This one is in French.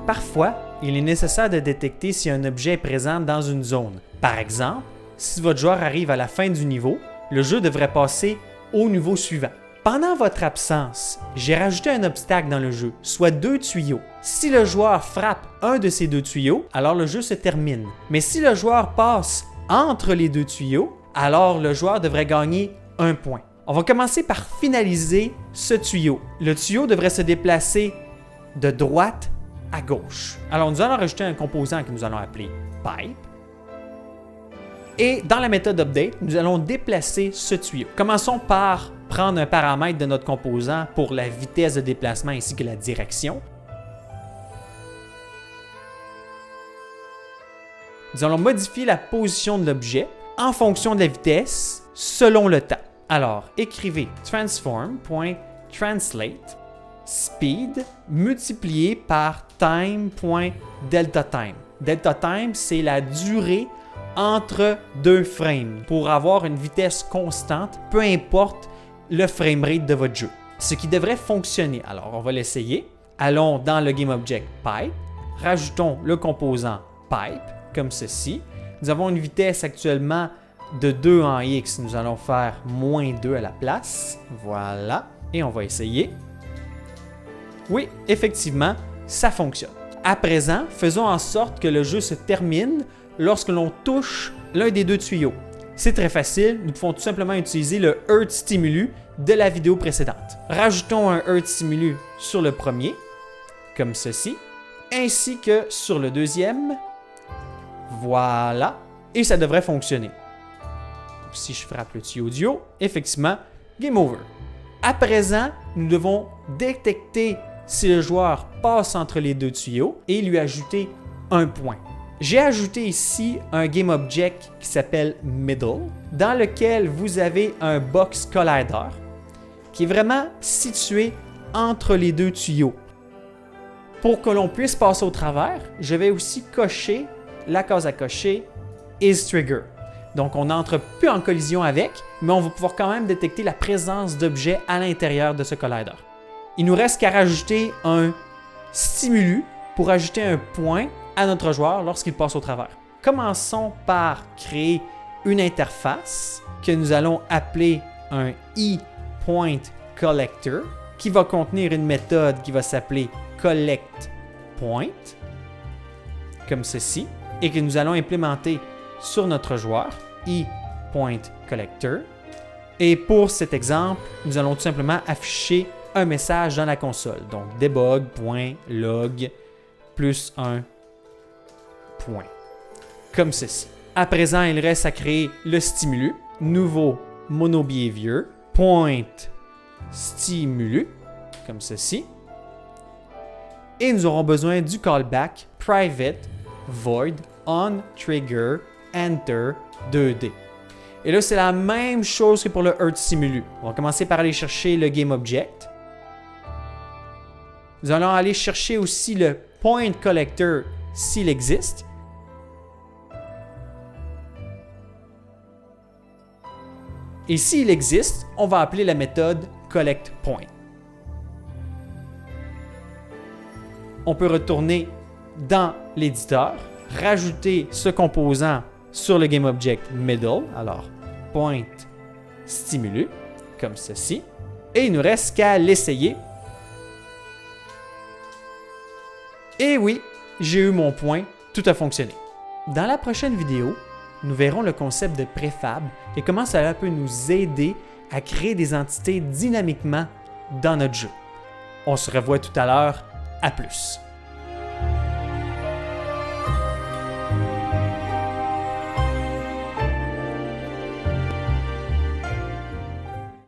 Parfois, il est nécessaire de détecter si un objet est présent dans une zone. Par exemple, si votre joueur arrive à la fin du niveau, le jeu devrait passer au niveau suivant. Pendant votre absence, j'ai rajouté un obstacle dans le jeu, soit 2 tuyaux. Si le joueur frappe un de ces 2 tuyaux, alors le jeu se termine. Mais si le joueur passe entre les 2 tuyaux, alors le joueur devrait gagner 1 point. On va commencer par finaliser ce tuyau. Le tuyau devrait se déplacer de droite à gauche. Alors nous allons rajouter un composant que nous allons appeler pipe. Et dans la méthode update, nous allons déplacer ce tuyau. Commençons par prendre un paramètre de notre composant pour la vitesse de déplacement ainsi que la direction. Nous allons modifier la position de l'objet en fonction de la vitesse selon le temps. Alors, écrivez transform.translate speed multiplié par time.deltaTime. DeltaTime, c'est la durée entre 2 frames pour avoir une vitesse constante, peu importe le framerate de votre jeu. Ce qui devrait fonctionner. Alors, on va l'essayer. Allons dans le GameObject Pipe, rajoutons le composant Pipe, comme ceci. Nous avons une vitesse actuellement de 2 en X. Nous allons faire -2 à la place. Voilà. Et on va essayer. Oui, effectivement, ça fonctionne. À présent, faisons en sorte que le jeu se termine lorsque l'on touche l'un des 2 tuyaux. C'est très facile, nous pouvons tout simplement utiliser le Earth Stimulus de la vidéo précédente. Rajoutons un Earth Stimulus sur le premier, comme ceci, ainsi que sur le deuxième. Voilà, et ça devrait fonctionner. Si je frappe le tuyau du haut, effectivement, game over. À présent, nous devons détecter si le joueur passe entre les 2 tuyaux et lui ajouter 1 point. J'ai ajouté ici un GameObject qui s'appelle Middle, dans lequel vous avez un box collider qui est vraiment situé entre les 2 tuyaux. Pour que l'on puisse passer au travers, je vais aussi cocher la case à cocher Is Trigger. Donc on n'entre plus en collision avec, mais on va pouvoir quand même détecter la présence d'objets à l'intérieur de ce collider. Il nous reste qu'à rajouter un stimulus pour ajouter un point à notre joueur lorsqu'il passe au travers. Commençons par créer une interface que nous allons appeler un ePointCollector qui va contenir une méthode qui va s'appeler collectPoint, comme ceci, et que nous allons implémenter sur notre joueur, ePointCollector. Et pour cet exemple, nous allons tout simplement afficher un message dans la console. Donc debug.log plus 1 point. Comme ceci. À présent, il reste à créer le stimulus. Nouveau monobehavior. Point stimulus. Comme ceci. Et nous aurons besoin du callback private void on trigger enter 2D. Et là, c'est la même chose que pour le Earth Stimulus. On va commencer par aller chercher le GameObject. Nous allons aller chercher aussi le Point Collector s'il existe. Et s'il existe, on va appeler la méthode collectPoint. On peut retourner dans l'éditeur, rajouter ce composant sur le GameObject Middle, alors Point Stimulus, comme ceci. Et il ne nous reste qu'à l'essayer. Et oui, j'ai eu mon point, tout a fonctionné. Dans la prochaine vidéo, nous verrons le concept de préfab et comment cela peut nous aider à créer des entités dynamiquement dans notre jeu. On se revoit tout à l'heure, à plus.